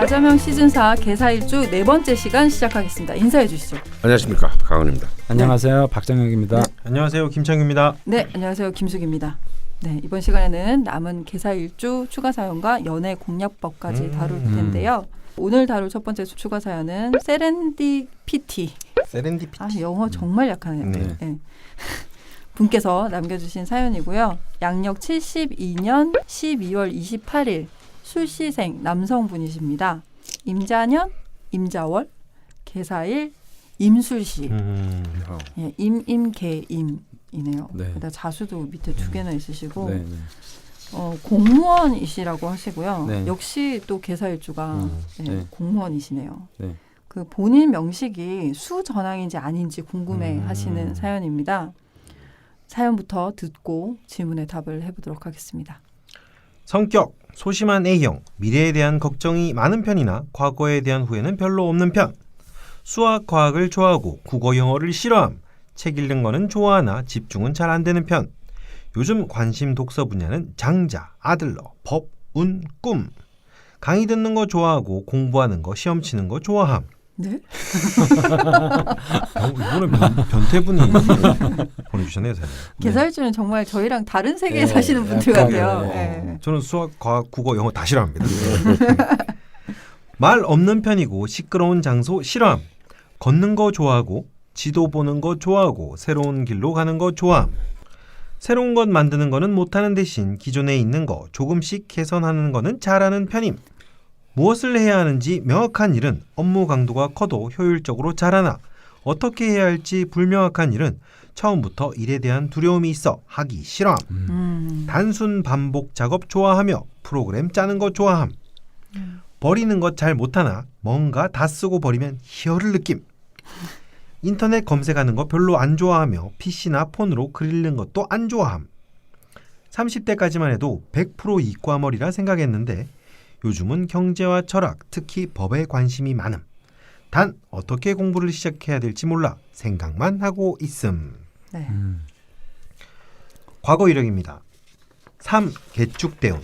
나자명 시즌4 개사일주 네 번째 시간 시작하겠습니다. 인사해 주시죠. 안녕하십니까, 강원입니다. 안녕하세요, 박정혁입니다. 안녕하세요, 김창규입니다. 네, 안녕하세요, 김숙입니다. 네, 이번 시간에는 남은 개사일주 추가 사연과 연애 공략법까지 다룰 텐데요. 오늘 다룰 첫 번째 추가 사연은 세렌디피티. 세렌디피티. 아, 영어 정말 약하네요. 네. 네. 분께서 남겨주신 사연이고요. 양력 72년 12월 28일 술시생 남성분이십니다. 임자년, 임자월, 개사일, 임술시. 예, 임개임이네요. 네. 그다음 자수도 밑에 두 개나 있으시고 네, 네. 공무원이시라고 하시고요. 네. 역시 또 개사일주가 네. 공무원이시네요. 네. 그 본인 명식이 수전항인지 아닌지 궁금해하시는 사연입니다. 사연부터 듣고 질문에 답을 해보도록 하겠습니다. 성격 소심한 A형, 미래에 대한 걱정이 많은 편이나 과거에 대한 후회는 별로 없는 편. 수학, 과학을 좋아하고 국어, 영어를 싫어함. 책 읽는 거는 좋아하나 집중은 잘 안 되는 편. 요즘 관심 독서 분야는 장자, 아들러, 법, 운, 꿈. 강의 듣는 거 좋아하고 공부하는 거, 시험 치는 거 좋아함. 네? 이번에 변태분이 보내주셨네요. 사연. 개사일주는 정말 저희랑 다른 세계에 네, 사시는 분들 약간, 같아요. 네. 네. 저는 수학, 과학, 국어, 영어 다 싫어합니다. 말 없는 편이고 시끄러운 장소 싫어함. 걷는 거 좋아하고 지도 보는 거 좋아하고 새로운 길로 가는 거 좋아함. 새로운 것 만드는 거는 못하는 대신 기존에 있는 거 조금씩 개선하는 거는 잘하는 편임. 무엇을 해야 하는지 명확한 일은 업무 강도가 커도 효율적으로 잘하나 어떻게 해야 할지 불명확한 일은 처음부터 일에 대한 두려움이 있어 하기 싫어함. 단순 반복 작업 좋아하며 프로그램 짜는 거 좋아함. 버리는 것 잘 못하나 뭔가 다 쓰고 버리면 희열을 느낌. 인터넷 검색하는 거 별로 안 좋아하며 PC나 폰으로 글 읽는 것도 안 좋아함. 30대까지만 해도 100% 이과머리라 생각했는데 요즘은 경제와 철학, 특히 법에 관심이 많음. 단 어떻게 공부를 시작해야 될지 몰라 생각만 하고 있음. 네. 과거 이력입니다. 3. 개축대운.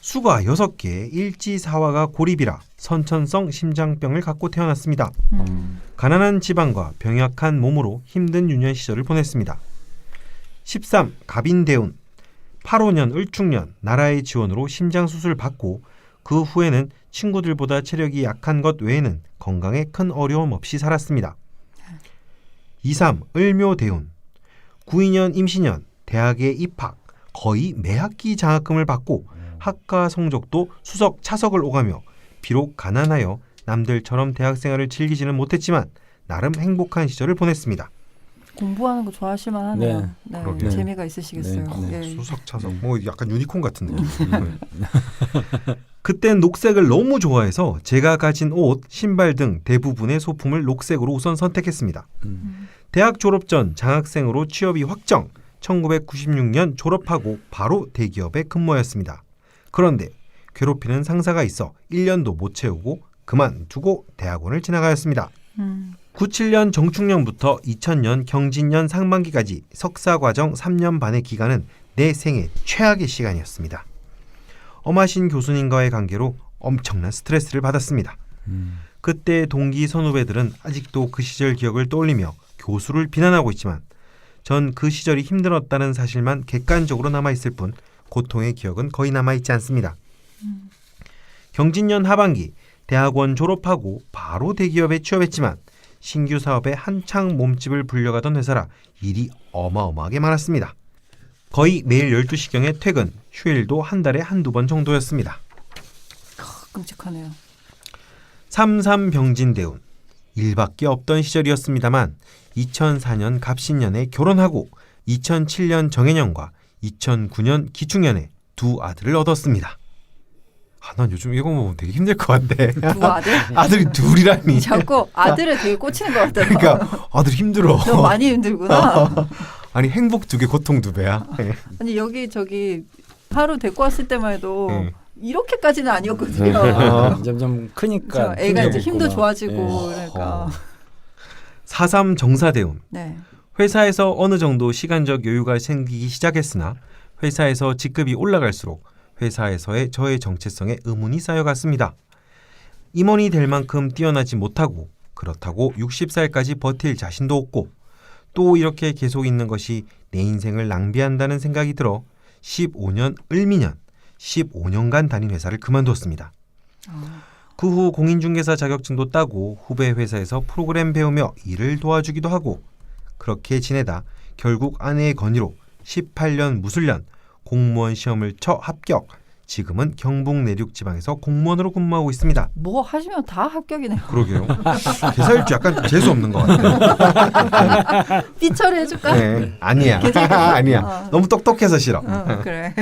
수가 6개, 일지사화가 고립이라 선천성 심장병을 갖고 태어났습니다. 가난한 집안과 병약한 몸으로 힘든 유년 시절을 보냈습니다. 13. 갑인대운. 85년 을축년 나라의 지원으로 심장수술 받고 그 후에는 친구들보다 체력이 약한 것 외에는 건강에 큰 어려움 없이 살았습니다. 23. 을묘대운. 92년 임신년 대학에 입학, 거의 매학기 장학금을 받고 학과 성적도 수석 차석을 오가며 비록 가난하여 남들처럼 대학생활을 즐기지는 못했지만 나름 행복한 시절을 보냈습니다. 공부하는 거 좋아하실 만하네요. 네. 그러게요. 재미가 있으시겠어요. 네. 네. 수석 차석 뭐 약간 유니콘 같은 느낌. 그땐 녹색을 너무 좋아해서 제가 가진 옷, 신발 등 대부분의 소품을 녹색으로 우선 선택했습니다. 대학 졸업 전 장학생으로 취업이 확정. 1996년 졸업하고 바로 대기업에 근무했습니다. 그런데 괴롭히는 상사가 있어 1년도 못 채우고 그만두고 대학원을 지나가였습니다. 97년 정축년부터 2000년 경진년 상반기까지 석사과정 3년 반의 기간은 내 생애 최악의 시간이었습니다. 엄하신 교수님과의 관계로 엄청난 스트레스를 받았습니다. 그때 동기 선후배들은 아직도 그 시절 기억을 떠올리며 교수를 비난하고 있지만 전 그 시절이 힘들었다는 사실만 객관적으로 남아있을 뿐 고통의 기억은 거의 남아있지 않습니다. 경진년 하반기 대학원 졸업하고 바로 대기업에 취업했지만 신규 사업에 한창 몸집을 불려가던 회사라 일이 어마어마하게 많았습니다. 거의 매일 12시경에 퇴근, 휴일도 한 달에 한두 번 정도였습니다. 끔찍하네요. 33 병진대운. 일밖에 없던 시절이었습니다만 2004년 갑신년에 결혼하고 2007년 정해년과 2009년 기축년에 두 아들을 얻었습니다. 난 요즘 이거 보면 되게 힘들 것 같아. 두 아들? 아들이 둘이라니. 자꾸 아들을 되게 꽂히는 것 같아요. 그러니까 아들 힘들어. 너무 많이 힘들구나. 아니 행복 2배, 고통 2배야. 아니 여기 저기 하루 데리고 왔을 때만 해도 네. 이렇게까지는 아니었거든요. 점점 크니까 애가 이제 힘도 힘들겠구나. 좋아지고 네. 그러니까. 43 정사대운. 네. 회사에서 어느 정도 시간적 여유가 생기기 시작했으나 회사에서 직급이 올라갈수록 회사에서의 저의 정체성에 의문이 쌓여갔습니다. 임원이 될 만큼 뛰어나지 못하고 그렇다고 60살까지 버틸 자신도 없고 또 이렇게 계속 있는 것이 내 인생을 낭비한다는 생각이 들어 15년 을미년 15년간 다닌 회사를 그만두었습니다. 그 후 공인중개사 자격증도 따고 후배 회사에서 프로그램 배우며 일을 도와주기도 하고 그렇게 지내다 결국 아내의 건의로 18년 무술년 공무원 시험을 쳐 합격. 지금은 경북 내륙 지방에서 공무원으로 근무하고 있습니다. 뭐 하시면 다 합격이네요. 그러게요. 계산일주 약간 재수 없는 것 같아요. 삐처리 해줄까? 네, 아니야. 아니야. 너무 똑똑해서 싫어. 그래.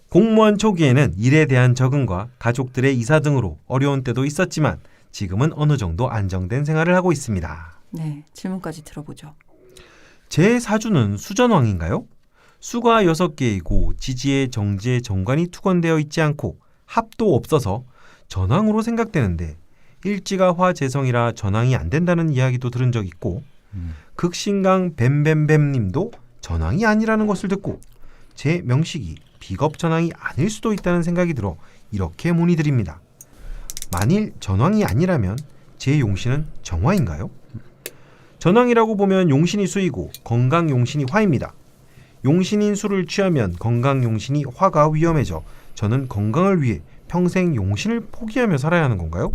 공무원 초기에는 일에 대한 적응과 가족들의 이사 등으로 어려운 때도 있었지만 지금은 어느 정도 안정된 생활을 하고 있습니다. 네, 질문까지 들어보죠. 제 사주는 수전왕인가요? 수가 6개이고 지지에 정지에 정관이 투건되어 있지 않고 합도 없어서 전왕으로 생각되는데 일지가 화재성이라 전왕이 안 된다는 이야기도 들은 적 있고 극신강 뱀뱀뱀님도 전왕이 아니라는 것을 듣고 제 명식이 비겁 전왕이 아닐 수도 있다는 생각이 들어 이렇게 문의드립니다. 만일 전왕이 아니라면 제 용신은 정화인가요? 전왕이라고 보면 용신이 수이고 건강 용신이 화입니다. 용신인 수를 취하면 건강 용신이 화가 위험해져 저는 건강을 위해 평생 용신을 포기하며 살아야 하는 건가요?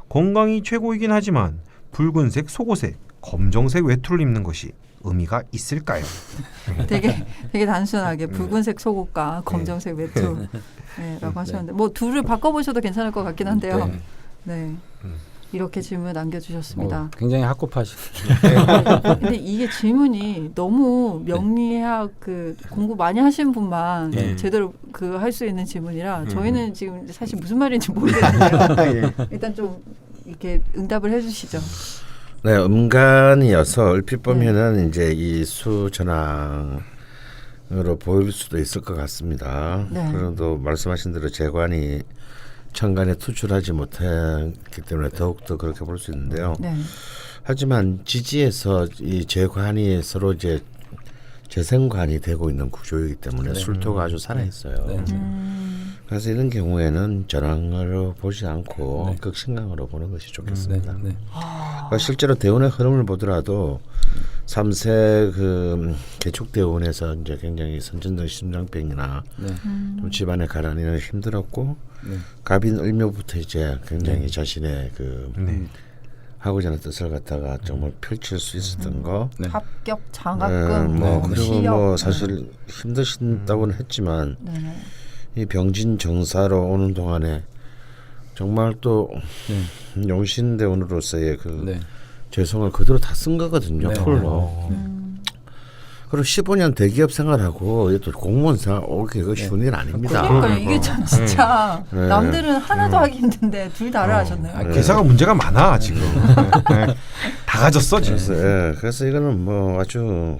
건강이 최고이긴 하지만 붉은색 속옷에 검정색 외투를 입는 것이 의미가 있을까요? 되게 단순하게 붉은색 속옷과 검정색 외투 라고 하셨는데 뭐 둘을 바꿔보셔도 괜찮을 것 같긴 한데요. 네. 이렇게 질문 남겨주셨습니다. 굉장히 학구파시. 근데 이게 질문이 너무 명리학 그 공부 많이 하신 분만 제대로 그 할 수 있는 질문이라 저희는 지금 사실 무슨 말인지 모르겠는데요. 일단 좀 이렇게 응답을 해주시죠. 네, 음간이어서 얼핏 보면은 이제 이 수전항으로 보일 수도 있을 것 같습니다. 네. 그래도 말씀하신 대로 재관이 천간에 투출하지 못했기 때문에 더욱더 그렇게 볼 수 있는데요. 네. 하지만 지지에서 이 재관이 서로 이제 재생관이 되고 있는 구조이기 때문에 술토가 아주 살아있어요. 그래서 이런 경우에는 전황으로 보지 않고 극신강으로 보는 것이 좋겠습니다. 그러니까 실제로 대운의 흐름을 보더라도 3세 그 개축대운에서 이제 굉장히 선천적 심장병이나 좀 집안의 가난이는 힘들었고 갑인 을묘부터 이제 굉장히 자신의 그 하고자 하는 뜻을 갖다가 정말 펼칠 수 있었던 거. 합격, 장학금, 그리고 취업. 뭐 사실 힘드신다고는 했지만 이 병진 정사로 오는 동안에 정말 또 용신대운으로서의 그 재성을 그대로 다 쓴 거거든요. 풀로. 그리고 15년 대기업 생활하고 또 공무원 생활 오게 이거 쉬운 일 아닙니다. 그러니까 이게 참 진짜 남들은 하나도 하기 힘든데 둘 다를 하셨네요. 회사가 문제가 많아 지금. 다 가졌어 지금. 그래서 이거는 뭐 아주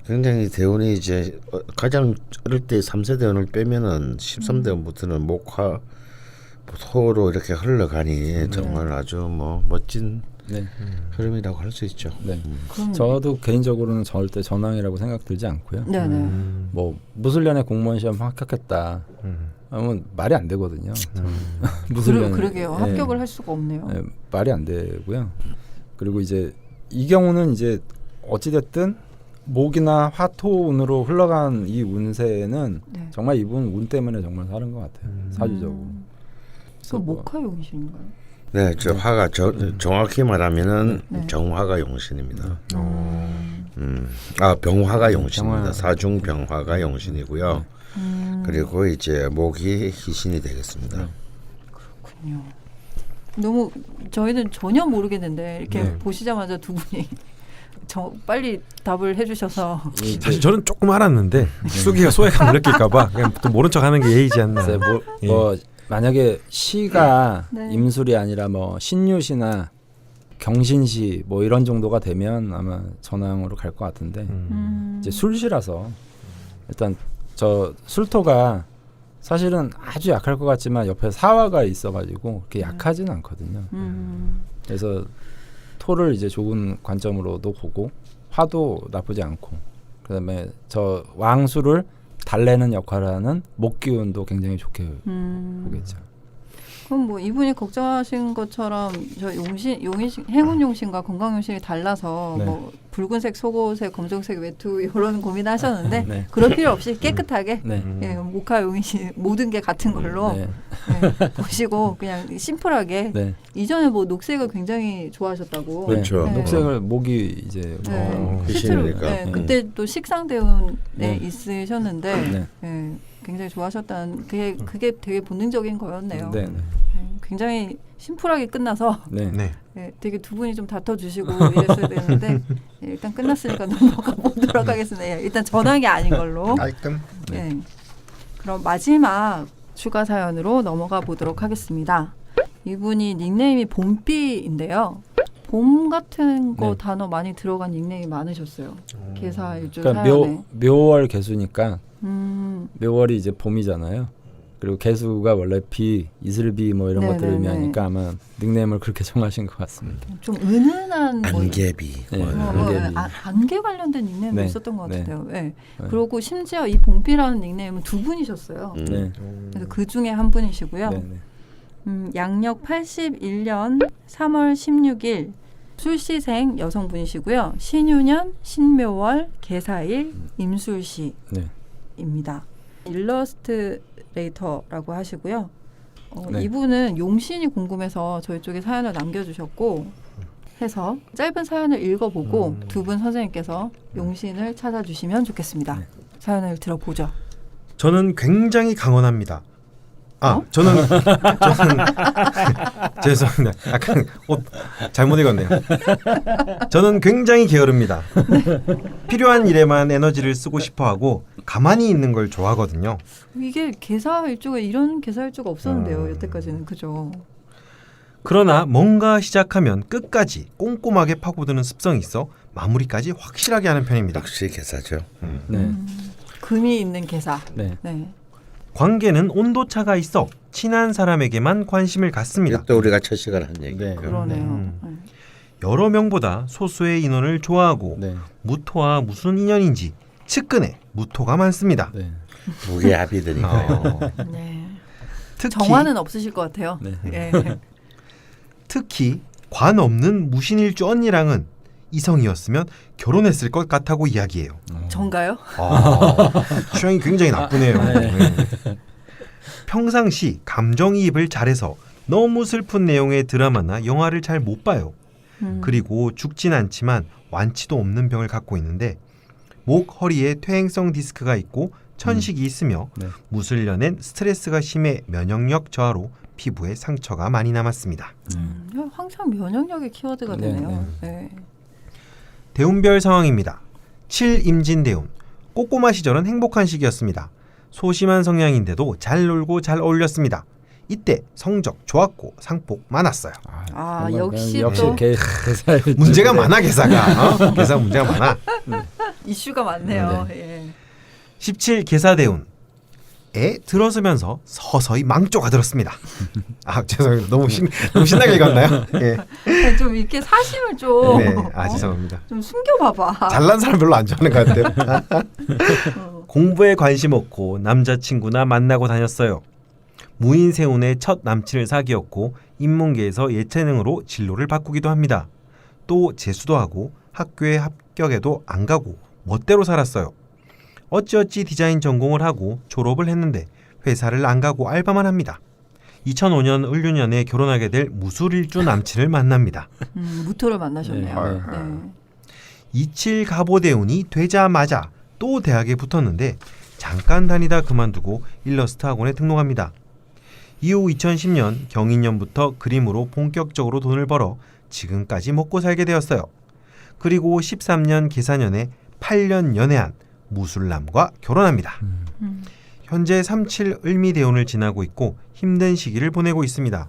굉장히 대운이 이제 가장 어릴 때 3세 대운을 빼면은 13대운부터는 목화 토로 이렇게 흘러가니 정말 아주 뭐 멋진 흐름이라고 할 수 있죠. 저도 개인적으로는 절대 전황이라고 생각 들지 않고요. 뭐 무술년에 공무원 시험 합격했다. 하면 말이 안 되거든요. 무술년 그러게요. 합격을 할 수가 없네요. 말이 안 되고요. 그리고 이제 이 경우는 이제 어찌 됐든 목이나 화토운으로 흘러간 이 운세는 정말 이분 운 때문에 정말 사는 것 같아요. 사주적으로. 그 목화 용신인가요? 네, 저 화가 정확히 말하면은 정화가 용신입니다. 병화가 용신입니다. 사중 병화가 용신이고요. 그리고 이제 목이 희신이 되겠습니다. 그렇군요. 너무 저희는 전혀 모르겠는데 이렇게 보시자마자 두 분이 빨리 답을 해주셔서 사실 저는 조금 알았는데 수기가 소외감 느낄까봐 그냥 또 모른 척하는 게 예의지 않나. 뭐 만약에 시가 임술이 아니라 뭐 신유시나 경신시 뭐 이런 정도가 되면 아마 전황으로 갈 것 같은데 이제 술시라서 일단 저 술토가 사실은 아주 약할 것 같지만 옆에 사화가 있어가지고 그렇게 약하지는 않거든요. 그래서 토를 이제 좋은 관점으로도 보고 화도 나쁘지 않고 그다음에 저 왕수를 달래는 역할을 하는 목기운도 굉장히 좋게 보겠죠. 그럼 뭐 이분이 걱정하신 것처럼 저 행운 용신과 건강 용신이 달라서 네. 뭐 붉은색 속옷에 검정색 외투 이런 고민하셨는데 네. 그럴 필요 없이 깨끗하게 네. 예, 모카 용신 모든 게 같은 걸로 네. 예, 보시고 그냥 심플하게 네. 이전에 뭐 녹색을 굉장히 좋아하셨다고. 그렇죠. 네. 녹색을 목이 이제 네. 귀신이니까. 실제로, 네. 네. 그때 또 식상대운에 네. 있으셨는데 네. 예, 굉장히 좋아하셨다는 그게 되게 본능적인 거였네요. 네. 네. 굉장히 심플하게 끝나서 네. 네. 예, 되게 두 분이 좀 다퉈주시고 이랬어야 되는데 예, 일단 끝났으니까 넘어가 보도록 하겠습니다. 예, 일단 전화기 아닌 걸로. 깔끔. 예. 그럼 마지막 추가 사연으로 넘어가 보도록 하겠습니다. 이분이 닉네임이 봄비인데요. 봄 같은 거 네. 단어 많이 들어간 닉네임이 많으셨어요. 개사 일주 그러니까 사연에. 묘월 개수니까 음, 묘월이 이제 봄이잖아요. 그리고 개수가 원래 비, 이슬비 뭐 이런 것들 네네네. 의미하니까 아마 닉네임을 그렇게 정하신 것 같습니다. 좀 은은한 뭐 안개비. 네. 안개. 안개비. 안개 관련된 닉네임도 네. 있었던 것 네. 같아요. 네. 네. 그리고 심지어 이 봄비라는 닉네임은 두 분이셨어요. 네. 그래서 그 중에 한 분이시고요. 네. 네. 양력 81년 3월 16일 술시생 여성분이시고요. 신유년, 신묘월, 개사일, 임술시입니다. 네. 일러스트레이터라고 하시고요. 네. 이분은 용신이 궁금해서 저희 쪽에 사연을 남겨주셨고 해서 짧은 사연을 읽어보고 두 분 선생님께서 용신을 찾아주시면 좋겠습니다. 네. 사연을 들어보죠. 저는 굉장히 강원합니다. 어? 저는 죄송합니다. 약간 옷 잘못 읽었네요. 저는 굉장히 게으릅니다. 필요한 일에만 에너지를 쓰고 싶어하고 가만히 있는 걸 좋아하거든요. 이게 개사일주가 이런 개사일주가 없었는데요. 여태까지는. 그죠? 그러나 뭔가 시작하면 끝까지 꼼꼼하게 파고드는 습성이 있어 마무리까지 확실하게 하는 편입니다. 역시 개사죠. 네. 금이 있는 개사. 네. 네. 관계는 온도차가 있어 친한 사람에게만 관심을 갖습니다. 이것도 우리가 첫 시간 한 얘기고. 네. 그러네요. 네. 여러 명보다 소수의 인원을 좋아하고 네. 무토와 무슨 인연인지 측근에 무토가 많습니다. 네. 무게합이드니까요. 네. 특히 정화는 없으실 것 같아요. 네. 예. 특히 관 없는 무신일주 언니랑은 이성이었으면 결혼했을 것 같다고 이야기해요. 전가요? 취향이 굉장히 나쁘네요. 네. 네. 평상시 감정이입을 잘해서 너무 슬픈 내용의 드라마나 영화를 잘 못 봐요. 그리고 죽진 않지만 완치도 없는 병을 갖고 있는데 목, 허리에 퇴행성 디스크가 있고 천식이 있으며 네. 무술년엔 스트레스가 심해 면역력 저하로 피부에 상처가 많이 남았습니다. 항상 면역력의 키워드가 네, 되네요. 네. 대운별 상황입니다. 7 임진대운. 꼬꼬마 시절은 행복한 시기였습니다. 소심한 성향인데도 잘 놀고 잘 어울렸습니다. 이때 성적 좋았고 상복 많았어요. 아, 정말 역시 역시 또 개사일주. 문제가 많아 개사가. 개사 문제가 많아. 이슈가 많네요. 예. 17 계사대운에 들어서면서 서서히 망조가 들었습니다. 아 죄송해요. 너무 신나게 읽었나요? 예. 좀 이렇게 사심을 좀, 네. 아 죄송합니다. 좀 숨겨봐봐. 잘난 사람 별로 안 좋아하는 것 같아요. 공부에 관심 없고 남자친구나 만나고 다녔어요. 무인세운의 첫 남친을 사귀었고 인문계에서 예체능으로 진로를 바꾸기도 합니다. 또 재수도 하고 학교에 합격해도 안 가고 멋대로 살았어요. 어찌어찌 디자인 전공을 하고 졸업을 했는데 회사를 안 가고 알바만 합니다. 2005년 을류년에 결혼하게 될 무술일주 남친을 만납니다. 무토를 만나셨네요. 네. 네. 27 가보대운이 되자마자 또 대학에 붙었는데 잠깐 다니다 그만두고 일러스트 학원에 등록합니다. 이후 2010년 경인년부터 그림으로 본격적으로 돈을 벌어 지금까지 먹고 살게 되었어요. 그리고 13년 계사년에 8년 연애한 무술남과 결혼합니다. 현재 37 을미대운을 지나고 있고 힘든 시기를 보내고 있습니다.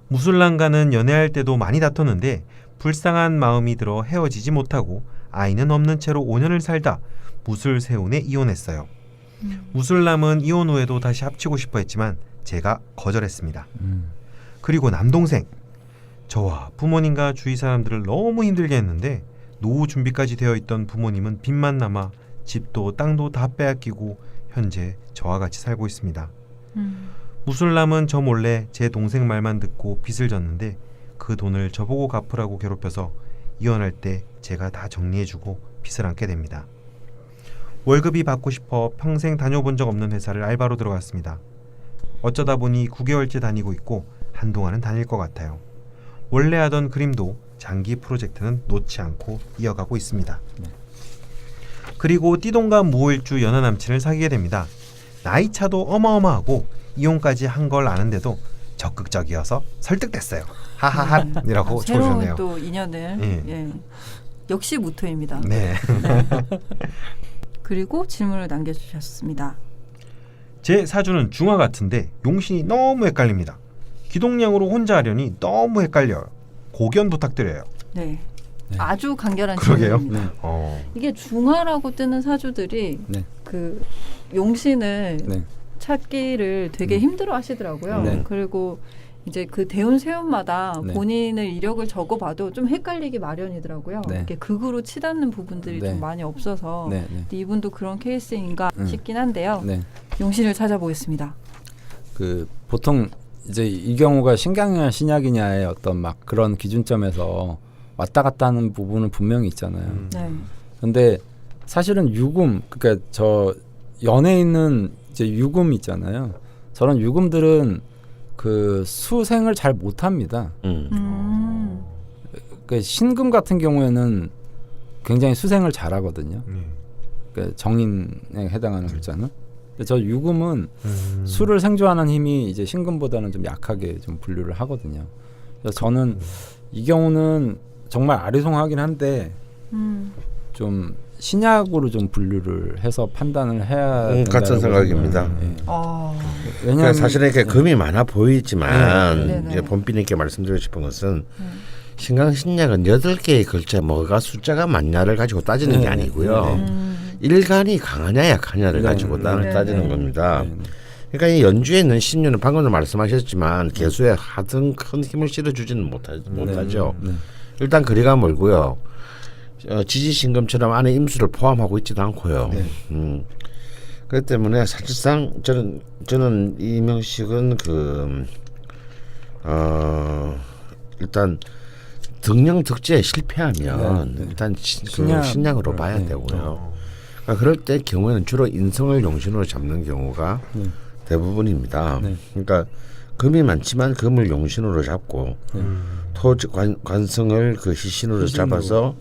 무술남과는 연애할 때도 많이 다퉜는데 불쌍한 마음이 들어 헤어지지 못하고 아이는 없는 채로 5년을 살다 무술세운에 이혼했어요. 무술남은 이혼 후에도 다시 합치고 싶어 했지만 제가 거절했습니다. 그리고 남동생. 저와 부모님과 주위 사람들을 너무 힘들게 했는데 노후 준비까지 되어 있던 부모님은 빚만 남아 집도 땅도 다 빼앗기고 현재 저와 같이 살고 있습니다. 무술남은 저 몰래 제 동생 말만 듣고 빚을 졌는데 그 돈을 저보고 갚으라고 괴롭혀서 이혼할 때 제가 다 정리해주고 빚을 안게 됩니다. 월급이 받고 싶어 평생 다녀본 적 없는 회사를 알바로 들어갔습니다. 어쩌다 보니 9개월째 다니고 있고 한동안은 다닐 것 같아요. 원래 하던 그림도 장기 프로젝트는 놓지 않고 이어가고 있습니다. 그리고 띠동갑 무일주 연하 남친을 사귀게 됩니다. 나이 차도 어마어마하고 이혼까지 한 걸 아는데도 적극적이어서 설득됐어요. 하하하이라고 새로운 쳐주네요. 또 인연을 예. 역시 무토입니다. 네. 그리고 질문을 남겨주셨습니다. 제 사주는 중화 같은데 용신이 너무 헷갈립니다. 기동량으로 혼자 하려니 너무 헷갈려요. 고견 부탁드려요. 네. 아주 간결한 그러게요. 질문입니다. 네. 이게 중화라고 뜨는 사주들이 네. 그 용신을 네. 찾기를 되게 힘들어 하시더라고요. 네. 그리고 이제 그 대운 세운마다 네. 본인의 이력을 적어봐도 좀 헷갈리기 마련이더라고요. 네. 이렇게 극으로 치닫는 부분들이 네. 좀 많이 없어서 네. 네. 근데 이분도 그런 케이스인가 싶긴 한데요. 네. 용신을 찾아보겠습니다. 그 보통 이제 이 경우가 신강이냐 신약이냐의 어떤 막 그런 기준점에서 왔다 갔다 하는 부분은 분명히 있잖아요. 네. 근데 사실은 유금, 그러니까 저 연에 있는 이제 유금 있잖아요. 저런 유금들은 그 수생을 잘 못합니다. 그 신금 같은 경우에는 굉장히 수생을 잘하거든요. 그 정인에 해당하는 글자는. 근데 저 유금은 수를 생조하는 힘이 이제 신금보다는 좀 약하게 좀 분류를 하거든요. 그래서 저는 이 경우는 정말 아리송하긴 한데 좀 신약으로 좀 분류를 해서 판단을 해야 된다고 같은 생각입니다. 왜냐하면 그러니까 사실은 이렇게 금이 많아 보이지만 네. 이제 본빈님께 말씀드리고 싶은 것은 신강신약은 8개의 글자 뭐가 숫자가 많냐를 가지고 따지는 게 아니고요. 일간이 강하냐 약하냐를 가지고 따지는 겁니다. 그러니까 이 연주에 있는 신유는 방금도 말씀하셨지만 개수에 하등 큰 힘을 실어주지는 못하죠. 일단 거리가 멀고요. 지지신금처럼 안에 임수를 포함하고 있지도 않고요. 그렇기 때문에 사실상 저는 이명식은 일단 등령 득제에 실패하면 일단 신약으로 봐야 되고요. 그러니까 그럴 때 경우에는 주로 인성을 용신으로 잡는 경우가 대부분입니다. 그러니까 금이 많지만 금을 용신으로 잡고 관성을 그 희신으로 잡아서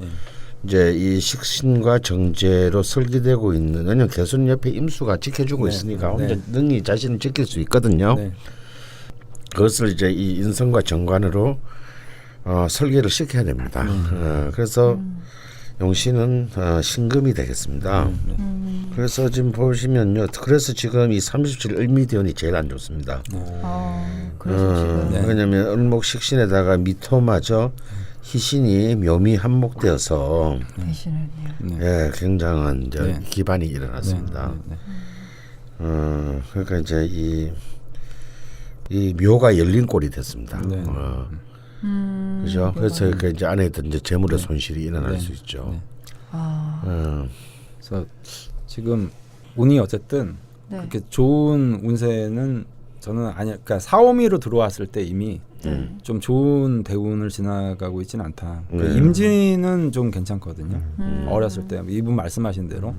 이제 이 식신과 정제로 설계되고 있는, 왜냐면 개수는 옆에 임수가 지켜주고 있으니까 혼자 능히 자신을 지킬 수 있거든요. 그것을 이제 이 인성과 정관으로 설계를 시켜야 됩니다. 그래서 용신은 신금이 되겠습니다. 그래서 지금 보시면요, 그래서 지금 이 37 을미대운이 제일 안 좋습니다. 왜냐하면 을목식신에다가 미토마저 희신이 묘미 한목되어서 굉장한 이제 기반이 일어났습니다. 그러니까 이제 이 묘가 열린 꼴이 됐습니다. 그죠? 그래서 그 이제 안에 있던 이제 재물의 손실이 일어날 수 있죠. 그래서 지금 운이 어쨌든 그렇게 좋은 운세는 저는 그러니까 사오미로 들어왔을 때 이미 좀 좋은 대운을 지나가고 있지는 않다. 임진은 좀 괜찮거든요. 어렸을 때 이분 말씀하신 대로.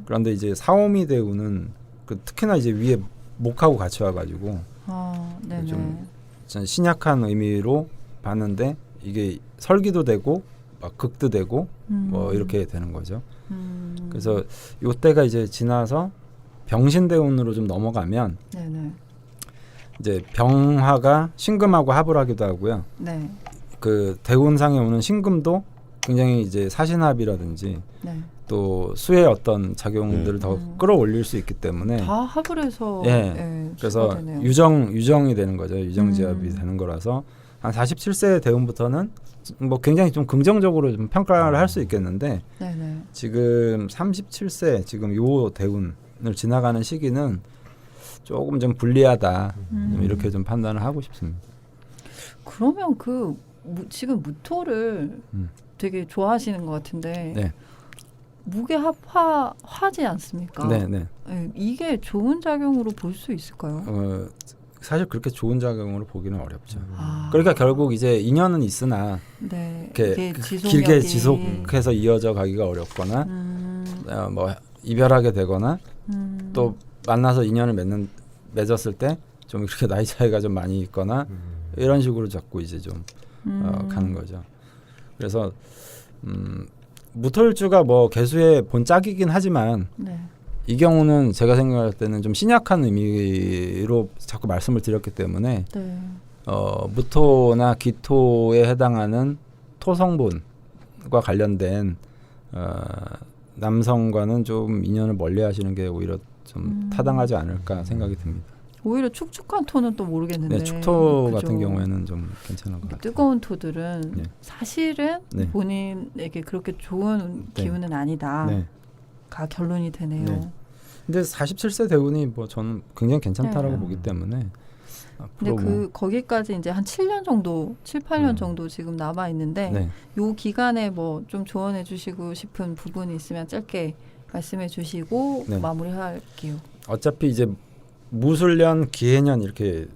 그런데 이제 사오미 대운은 특히나 이제 위에 목하고 같이 와가지고 좀 신약한 의미로 봤는데 이게 설기도 되고 막 극도 되고 뭐 이렇게 되는 거죠. 그래서 요때가 이제 지나서 병신대운으로 좀 넘어가면 이제 병화가 신금하고 합을 하기도 하고요. 그 대운상에 오는 신금도 굉장히 이제 사신합이라든지 또 수의 어떤 작용들을 더 끌어올릴 수 있기 때문에 다 합을 해서 그래서 유정이 되는 거죠. 유정지합이 되는 거라서 한 47세 대운부터는 뭐 굉장히 좀 긍정적으로 좀 평가를 할 수 있겠는데 지금 37세 지금 요 대운을 지나가는 시기는 조금 좀 불리하다. 좀 이렇게 좀 판단을 하고 싶습니다. 그러면 지금 무토를 되게 좋아하시는 것 같은데 무게합화하지 않습니까? 이게 좋은 작용으로 볼 수 있을까요? 사실 그렇게 좋은 작용으로 보기는 어렵죠. 그러니까 결국 이제 인연은 있으나 네, 이렇게 지속력이... 길게 지속해서 이어져 가기가 어렵거나 뭐 이별하게 되거나 또 만나서 인연을 맺었을 때 좀 이렇게 나이 차이가 좀 많이 있거나 이런 식으로 자꾸 이제 좀 가는 거죠. 그래서 무토일주가 뭐 개수의 본짝이긴 하지만 네. 이 경우는 제가 생각할 때는 좀 신약한 의미로 자꾸 말씀을 드렸기 때문에 네. 무토나 기토에 해당하는 토성분과 관련된 남성과는 좀 인연을 멀리하시는 게 오히려 좀 타당하지 않을까 생각이 듭니다. 오히려 축축한 토는 또 모르겠는데 네, 축토 그죠? 같은 경우에는 좀 괜찮은 것 같아요. 뜨거운 토들은 네. 사실은 네. 본인에게 그렇게 좋은 네. 기운은 아니다가 네. 결론이 되네요. 네. 근데 47세 대운이 뭐 저는 굉장히 괜찮다라고 네. 보기 때문에 근데 앞으로 뭐 거기까지 이제 한 7년 정도, 7, 8년 정도 지금 남아 있는데 네. 요 기간에 뭐 좀 조언해 주시고 싶은 부분이 있으면 짧게 말씀해 주시고 네. 마무리할게요. 어차피 이제 무술년, 기해년 이렇게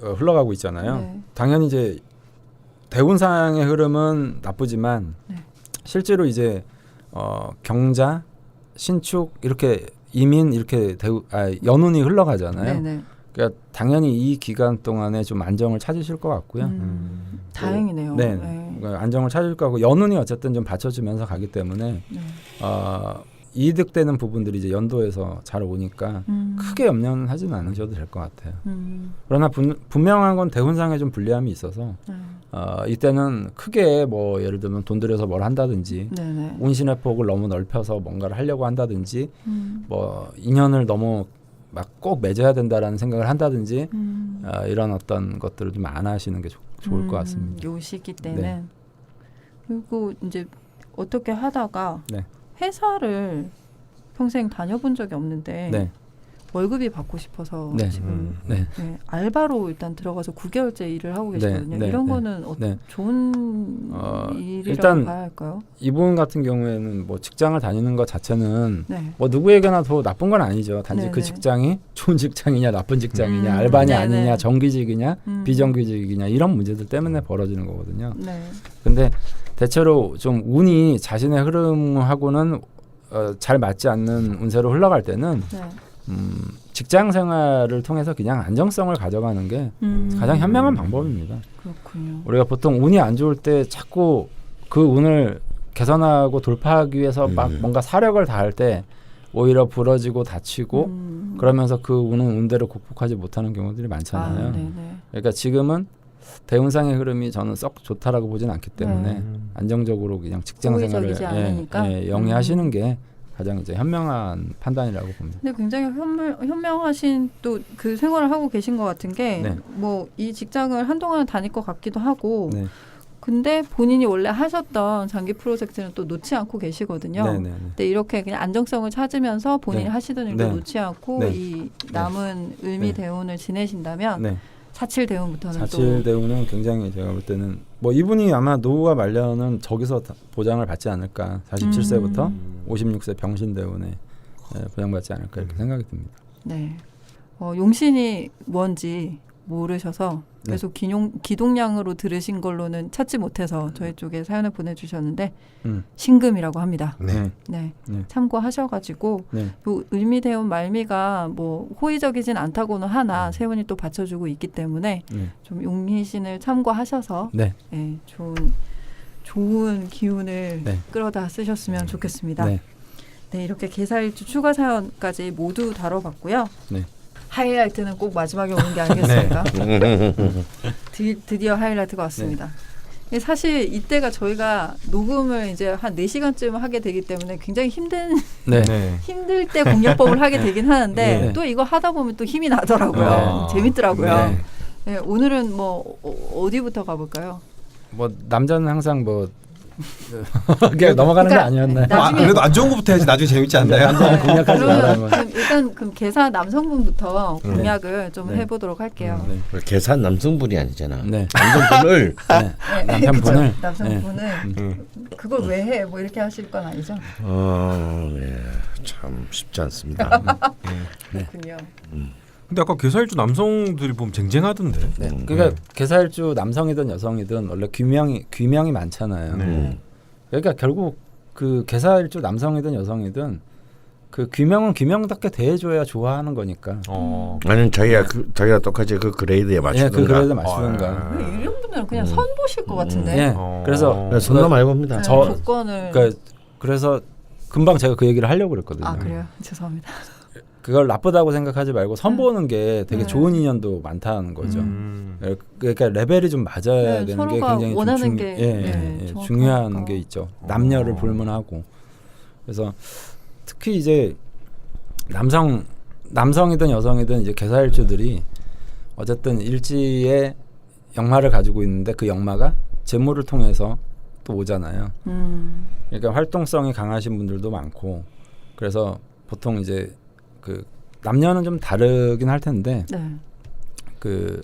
흘러가고 있잖아요. 네. 당연히 이제 대운상의 흐름은 나쁘지만 네. 실제로 이제 경자, 신축 이렇게 이민 이렇게 연운이 흘러가잖아요. 네네. 그러니까 당연히 이 기간 동안에 좀 안정을 찾으실 것 같고요. 다행이네요. 네, 네. 그러니까 안정을 찾을 거고 연운이 어쨌든 좀 받쳐주면서 가기 때문에 네. 이득되는 부분들이 이제 연도에서 잘 오니까 크게 염려는 하지는 않으셔도 될 것 같아요. 그러나 분명한 건 대운상에 좀 불리함이 있어서 이때는 크게 뭐 예를 들면 돈 들여서 뭘 한다든지 네네. 운신의 폭을 너무 넓혀서 뭔가를 하려고 한다든지 뭐 인연을 너무 막 꼭 맺어야 된다라는 생각을 한다든지 이런 어떤 것들을 좀 안 하시는 게 좋을 것 같습니다. 요 시기 때는 네. 그리고 이제 어떻게 하다가 네. 회사를 평생 다녀본 적이 없는데 네. 월급이 받고 싶어서 네. 지금 네. 네, 알바로 일단 들어가서 9개월째 일을 하고 계시거든요. 네. 이런 네. 거는 네. 좋은 일이라고 일단 봐야 할까요? 이분 같은 경우에는 뭐 직장을 다니는 것 자체는 네. 뭐 누구에게나 더 나쁜 건 아니죠. 단지 네네. 그 직장이 좋은 직장이냐 나쁜 직장이냐 알바냐 네네. 아니냐 정규직이냐 비정규직이냐 이런 문제들 때문에 벌어지는 거거든요. 네. 근데 대체로 좀 운이 자신의 흐름하고는 잘 맞지 않는 운세로 흘러갈 때는 네. 직장 생활을 통해서 그냥 안정성을 가져가는 게 가장 현명한 방법입니다. 그렇군요. 우리가 보통 운이 안 좋을 때 자꾸 그 운을 개선하고 돌파하기 위해서 막 뭔가 사력을 다할 때 오히려 부러지고 다치고 그러면서 그 운은 운대로 극복하지 못하는 경우들이 많잖아요. 아, 네네. 그러니까 지금은 대운상의 흐름이 저는 썩 좋다라고 보진 않기 때문에 안정적으로 그냥 직장 생활을 호의적이지 않으니까. 영위하시는 게 가장 이제 현명한 판단이라고 봅니다. 근데 굉장히 현명하신 또 그 생활을 하고 계신 것 같은 게 네. 뭐 이 직장을 한동안 다닐 것 같기도 하고 네. 근데 본인이 원래 하셨던 장기 프로젝트는 또 놓지 않고 계시거든요. 네, 네, 네. 근데 이렇게 그냥 안정성을 찾으면서 본인이 네. 하시던 일도 네. 놓지 않고 네. 이 남은 을미 대운을 지내신다면 네. 사칠 대운부터는 사칠 대운은 굉장히 제가 볼 때는 뭐 이분이 아마 노후와 말년은 저기서 보장을 받지 않을까. 47세부터 56세 병신 대운에 보장받지 않을까 이렇게 생각이 듭니다. 네. 용신이 뭔지 모르셔서 계속 기동량으로 들으신 걸로는 찾지 못해서 저희 쪽에 사연을 보내주셨는데 신금이라고 합니다. 네. 네. 네. 참고하셔가지고 네. 요 을미대운 말미가 뭐 호의적이진 않다고는 하나 세운이 또 받쳐주고 있기 때문에 좀 용희신을 참고하셔서 네. 네, 좋은 기운을 네. 끌어다 쓰셨으면 좋겠습니다. 네. 네, 이렇게 개사일주 추가 사연까지 모두 다뤄봤고요. 네. 하이라이트는 꼭 마지막에 오는 게 아니겠습니까? 드디어 하이라이트가 왔습니다. 사실 이때가 저희가 녹음을 이제 한 4시간쯤 하게 되기 때문에 굉장히 힘들 때 공략법을 하게 되긴 하는데 네. 또 이거 하다 보면 또 힘이 나더라고요. 재밌더라고요. 네. 네, 오늘은 뭐 어디부터 가볼까요? 뭐 남자는 항상 뭐 그냥 넘어가는 거 아니었나요? 그래도 안 좋은 것부터 해야지 나중에 재밌지 않나요? 남자는 공략하지 말아요. 그럼 일단 그럼 계사 남성분부터 공략을 좀 해보도록 할게요. 네. 계산 남성분이 아니잖아. 네. 남성분을 남편분을 남성분을 그걸 왜 해? 뭐 이렇게 하실 건 아니죠? 네. 참 쉽지 않습니다. 그렇군요. 근데 아까 괴사일주 남성들이 보면 쟁쟁하던데. 네. 그러니까 괴사일주 남성이든 여성이든 원래 귀명이 많잖아요. 그러니까 결국 그 괴사일주 남성이든 여성이든 그 귀명은 귀명답게 대해줘야 좋아하는 거니까. 아니면 자기가 똑같이 그 그레이드에 맞추든가. 그 그레이드에 맞추든가. 이런 분들은 그냥 선 보실 것 같은데. 예. 그래서 손도 많이 봅니다. 조건을. 그래서 금방 제가 그 얘기를 하려고 그랬거든요. 아 그래요? 죄송합니다. 그걸 나쁘다고 생각하지 말고 선 보는 게 되게 좋은 인연도 많다는 거죠. 그러니까 레벨이 좀 맞아야 되는 게 굉장히 원하는 게 중요한 게 있죠. 남녀를 불문하고. 그래서 특히 이제 남성이든 여성이든 이제 괴사일주들이 어쨌든 일지의 역마를 가지고 있는데 그 역마가 재물을 통해서 또 오잖아요. 그러니까 활동성이 강하신 분들도 많고 그래서 보통 이제 그 남녀는 좀 다르긴 할 텐데 그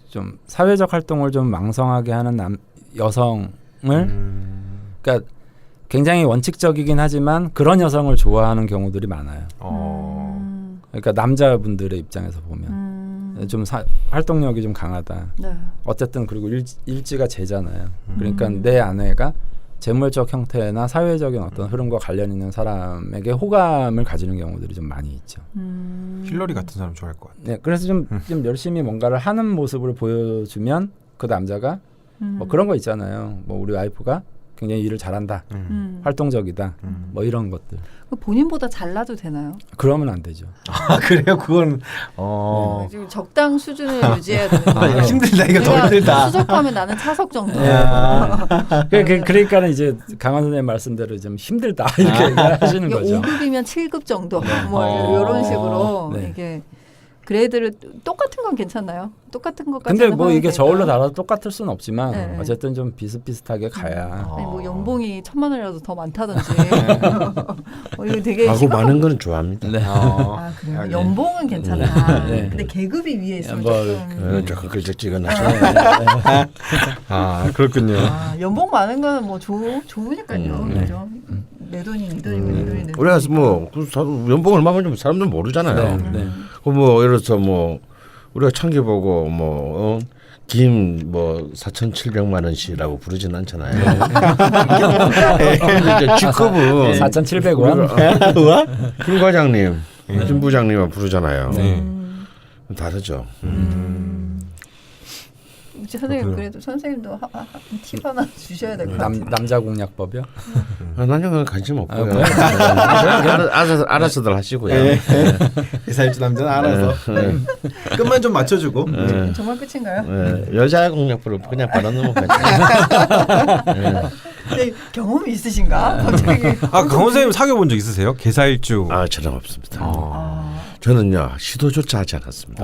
좀 사회적 활동을 좀 망성하게 하는 여성을 그러니까 굉장히 원칙적이긴 하지만 그런 여성을 좋아하는 경우들이 많아요. 그러니까 남자분들의 입장에서 보면 좀 활동력이 좀 강하다. 어쨌든 그리고 일지가 제잖아요. 그러니까 내 아내가 재물적 형태나 사회적인 어떤 흐름과 관련 있는 사람에게 호감을 가지는 경우들이 좀 많이 있죠. 힐러리 같은 사람 좋아할 것 같아요. 네, 그래서 좀 열심히 뭔가를 하는 모습을 보여주면 그 남자가 뭐 그런 거 있잖아요. 뭐 우리 와이프가 굉장히 일을 잘한다, 활동적이다, 뭐 이런 것들. 본인보다 잘나도 되나요? 그러면 안 되죠. 아 그래요? 그건 지금 적당 수준을 유지해야 되는 거예요. 힘들다. 이거 더 힘들다. 수석하면 나는 차석 정도. 그러니까는 이제 강원 선생님 말씀대로 좀 힘들다 이렇게 얘기하시는 거죠. 5급이면 7급 정도 뭐 이런 식으로 이게 그레이드를 똑같은 건 괜찮나요? 똑같은 것까지. 근데 뭐 이게 저울로 달아도 똑같을 수는 없지만 어쨌든 좀 비슷비슷하게 가야. 아니 뭐 연봉이 1,000만 원이라도 더 많다든지. 이거 되게 하고 많은 건 좋아합니다. 네. 아 그래요? 연봉은 괜찮아. 근데 계급이 위에 있으면 조금 글적지근하. 아 그렇군요. 연봉 많은 건 뭐 좋으니까요. 그죠? 내 돈이 네 돈이고 네 돈이 내 돈. 우리가 뭐 연봉 얼마 받는지 사람들은 모르잖아요. 뭐 예를 들어서 뭐 우리가 창기 보고 뭐 김 뭐 4,700만 원씩이라고 부르진 않잖아요. G급은 4,700원. 김 과장님, 김 부장님은 부르잖아요. 다르죠. 선생님 그래도 선생님도 팁 하나 주셔야 될 것 같아요. 남자 공략법이요? 나는 그건 관심 없고요. 알아서들 하시고요. 회사일주 남자는 알아서 끝만 좀 맞춰주고. 정말 끝인가요? 여자 공략법을 그냥 바로 넘어가죠. 경험이 있으신가? 갑자기. 강원 선생님 사귀어 본 적 있으세요? 괴사일주. 저는 없습니다. 저는요 시도조차 하지 않았습니다.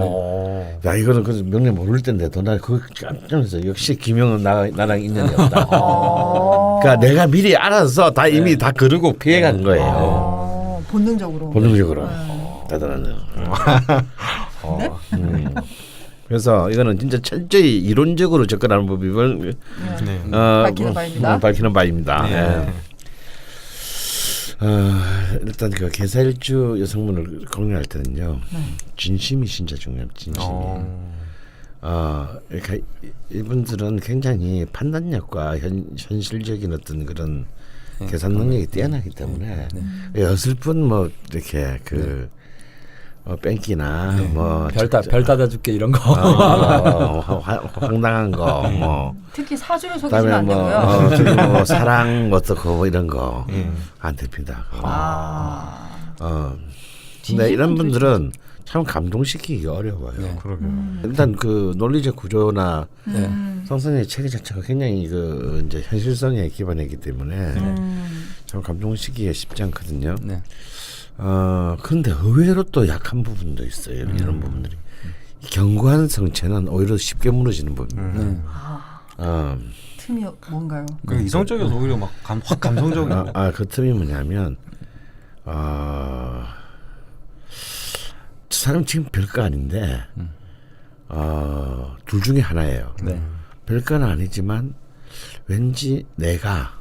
야 이거는 그 명령 모를 때인데도 나 그거 깜짝 놀랐어요. 역시 김영은 나랑 인연이 없다. 그러니까 내가 미리 알아서 다 이미 다 그러고 피해간 거예요. 본능적으로. 대단하네요. 그래서 이거는 진짜 철저히 이론적으로 접근하는 법을 밝히는 바입니다. 일단 그 괴사일주 여성분을 공략할 때는요 진심이 진짜 중요합니다. 진심이. 그러니까 이분들은 굉장히 판단력과 현실적인 어떤 그런 계산 능력이 뛰어나기 때문에 어설픈 뭐 이렇게 그 뺑기나 뭐 별 따다줄게 이런 거 황당한 거 뭐 특히 사주를 속이시면 안 되고요. 뭐 사랑 어떻고 이런 거 안 됩니다. 근데 이런 분들은 참 감동시키기 어려워요. 일단 그 논리적 구조나 성선의 체계 자체가 굉장히 그 이제 현실성에 기반이기 때문에 참 감동시키기가 쉽지 않거든요. 그런데 의외로 또 약한 부분도 있어요. 이런 부분들이 견고한 성체는 오히려 쉽게 무너지는 부분입니다. 틈이 뭔가요? 이성적이어서 오히려 막 확 감성적인. 그 틈이 뭐냐면 저 사람 지금 별거 아닌데 둘 중에 하나예요. 별거는 아니지만 왠지 내가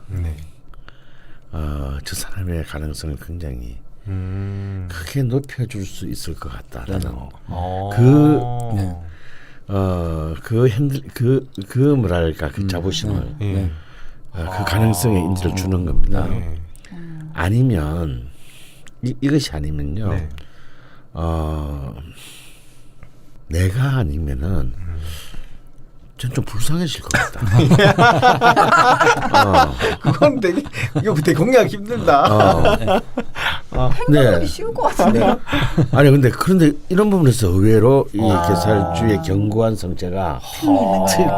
저 사람의 가능성을 굉장히 크게 높여줄 수 있을 것 같다라는 그 뭐랄까 그 자부심을 그 가능성의 인지를 주는 겁니다. 아니면 이것이 아니면요. 내가 아니면은 전 좀 불쌍해질 것 같다. 그건 되게 공략하기 힘들다. 행동하기 쉬울 것 같은데. 아니 그런데 이런 부분에서 의외로 이 개살주의 견고한 성체가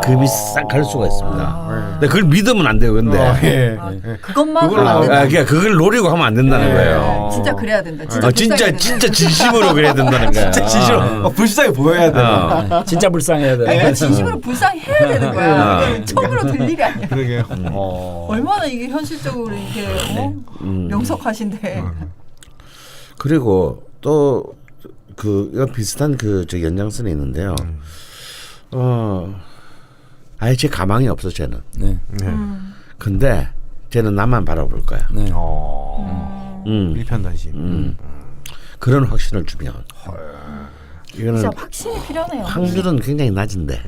급이 싹 갈 수가 있습니다. 근데 그걸 믿으면 안 돼요. 근데 그것만 하면 안 된다. 그냥 그걸 노리고 하면 안 된다는 거예요. 진짜 그래야 된다. 진짜 진심으로 그래야 된다는 거야. 진짜 진심으로 불쌍해 보여야 돼. 진짜 불쌍해야 돼. 아니, 진심으로 불쌍해야 되는 거야. 척으로 들 일이 아니야. 그러게요. 얼마나 이게 현실적으로 이게 명석하신데. 그리고 또 이거 비슷한 저 연장선에 있는데요. 아예 제 가망이 없어 쟤는. 근데 쟤는 나만 바라볼 거야. 일편단심. 그런 확신을 주면 이거는 진짜 확신이 필요하네요. 확률은 굉장히 낮은데.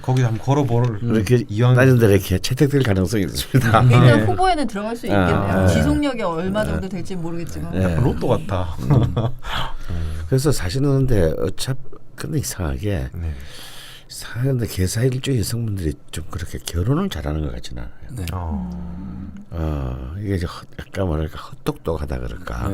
거기서 한번 걸어볼 이렇게 낮은데 이렇게 채택될 가능성이 있습니다. 일단 후보에는 들어갈 수 있겠네요. 지속력이 얼마 정도 될지 모르겠지만. 로또 같다. 그래서 사실은 근데 근데 이상하게 근데 개사일주의 여성분들이 좀 그렇게 결혼을 잘하는 것 같지는 않아요. 이게 이제 약간 뭐랄까 헛똑똑하다 그럴까.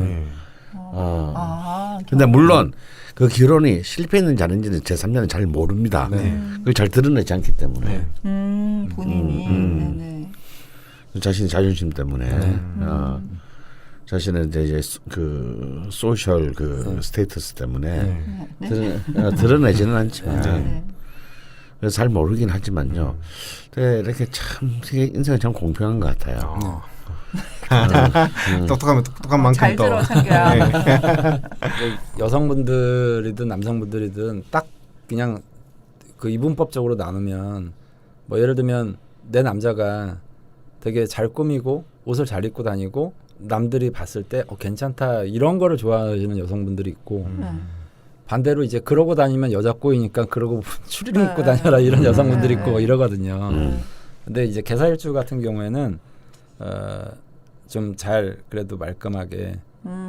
근데 물론 그 결혼이 실패했는지 아닌지는 제3자는 잘 모릅니다. 그걸 잘 드러내지 않기 때문에. 본인이. 네네. 자신의 자존심 때문에. 자신의 이제 그 소셜 스테이터스 때문에 드러내지는 않지만 그래서 잘 모르긴 하지만요. 근데 이렇게 참 인생은 참 공평한 것 같아요. 똑똑하면 똑똑한 만큼 잘 또. 들어 창규야. 여성분들이든 남성분들이든 딱 그냥 그 이분법적으로 나누면 뭐 예를 들면 내 남자가 되게 잘 꾸미고 옷을 잘 입고 다니고 남들이 봤을 때 괜찮다 이런 거를 좋아하시는 여성분들이 있고 반대로 이제 그러고 다니면 여자 꼬이니까 그러고 추리닝 입고 다녀라 이런 여성분들이 있고 이러거든요. 근데 이제 개사일주 같은 경우에는 좀 잘 그래도 말끔하게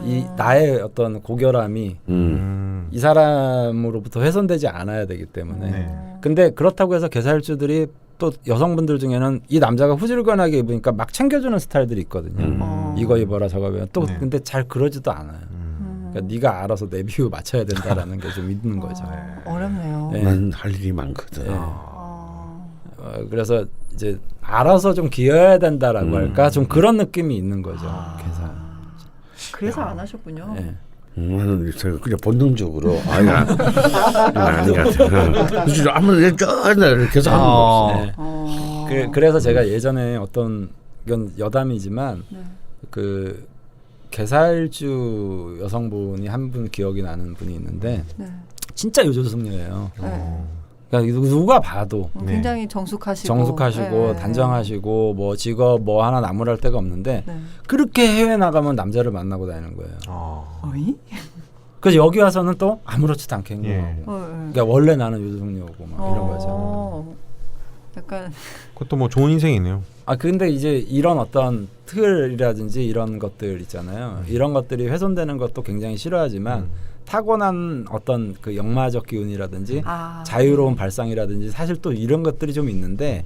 이 나의 어떤 고결함이 이 사람으로부터 훼손되지 않아야 되기 때문에 근데 그렇다고 해서 개사일주들이 또 여성분들 중에는 이 남자가 후줄근하게 입으니까 막 챙겨주는 스타일들이 있거든요. 이거 입어라 저거 입어라 또 근데 잘 그러지도 않아요. 그러니까 네가 알아서 내 비유 맞춰야 된다라는 게 좀 있는 거죠. 어렵네요. 난 할 일이 많거든. 그래서 이제 알아서 좀 기어야 된다라고 할까 좀 그런 느낌이 있는 거죠. 계산. 그래서 안 하셨군요. 나는 제가 그냥 본능적으로 아니야 아무래도 계속 하는 거 없어요. 그래서 제가 예전에 어떤 이건 여담이지만 그 개사일주 여성분이 한 분 기억이 나는 분이 있는데 진짜 요조승려예요. 그러니까 누가 봐도 굉장히 정숙하시고 단정하시고 뭐 직업 뭐 하나 나무랄 데가 없는데 그렇게 해외 나가면 남자를 만나고 다니는 거예요. 그래서 여기 와서는 또 아무렇지도 않게 행동하고 그러니까 원래 나는 요조승려고 막 이런 거죠. 약간 그것도 뭐 좋은 인생이네요. 근데 이제 이런 어떤 틀이라든지 이런 것들 있잖아요. 이런 것들이 훼손되는 것도 굉장히 싫어하지만 타고난 어떤 그 역마적 기운이라든지 자유로운 발상이라든지 사실 또 이런 것들이 좀 있는데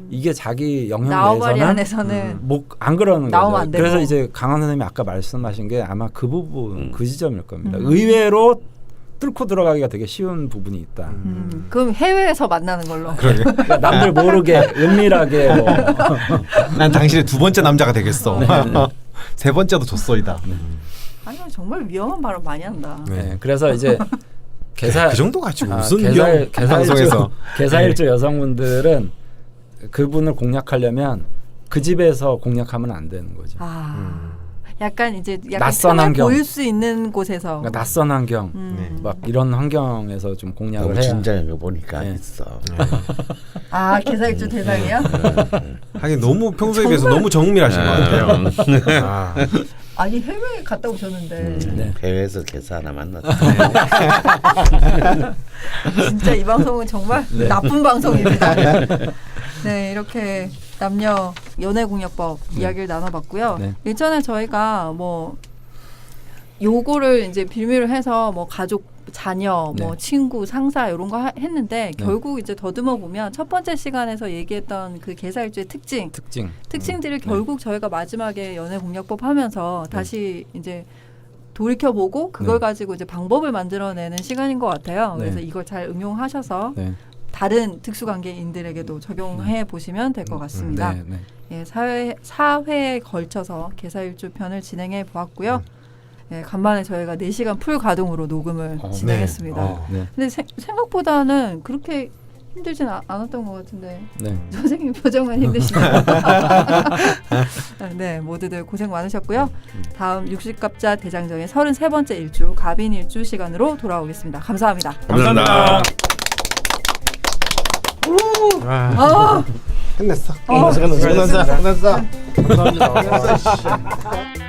이게 자기 영역 나우바리 내에서는 안에서는 안 그러는 거죠. 안 되고. 그래서 이제 강한 선생님이 아까 말씀하신 게 아마 그 부분 그 지점일 겁니다. 의외로 뚫고 들어가기가 되게 쉬운 부분이 있다. 그럼 해외에서 만나는 걸로. 그러니까 남들 모르게 은밀하게 뭐. 난 당신의 두 번째 남자가 되겠어. 세 번째도 줬어이다. 아니요, 정말 위험한 발언 많이 한다. 그래서 이제 그 정도 가지고 무슨 개사일주 여성분들은 그분을 공략하려면 그 집에서 공략하면 안 되는 거죠. 약간 이제 약간 낯선 틈을 환경. 보일 수 있는 곳에서 그러니까 낯선 환경, 막 이런 환경에서 좀 공략을 너무 해야. 진지한 거 보니까 네. 있어. 아 개사일주 대상이요? 하긴 너무 평소에 비해서 너무 정밀하신 것 같아요. 아. 아니 해외에 갔다 오셨는데 네. 해외에서 개사 하나 만났어. 진짜 이 방송은 정말 나쁜 방송입니다. 네 이렇게 남녀 연애공약법 이야기를 나눠봤고요. 네. 일전에 저희가 뭐 요거를 이제 빌미로 해서 뭐 가족, 자녀, 뭐 네. 친구, 상사 이런 거 했는데 네. 결국 이제 더듬어 보면 첫 번째 시간에서 얘기했던 그 개사일주의 특징들을 결국 저희가 마지막에 연애공약법 하면서 다시 이제 돌이켜보고 그걸 네. 가지고 이제 방법을 만들어내는 시간인 것 같아요. 그래서 네. 이걸 잘 응용하셔서 네. 다른 특수관계인들에게도 적용해 보시면 될 것 같습니다. 네, 네. 예, 4회에 걸쳐서 개사일주 편을 진행해 보았고요. 예, 간만에 저희가 4시간 풀 가동으로 녹음을 진행했습니다. 네. 근데 생각보다는 그렇게 힘들진 않았던 것 같은데 네. 선생님 표정은 힘드시네요. 네, 모두들 고생 많으셨고요. 다음 60갑자 대장정의 33번째 일주 갑인 일주 시간으로 돌아오겠습니다. 감사합니다. 감사합니다. 아, 끝냈어. 끝났어. 감사합니다.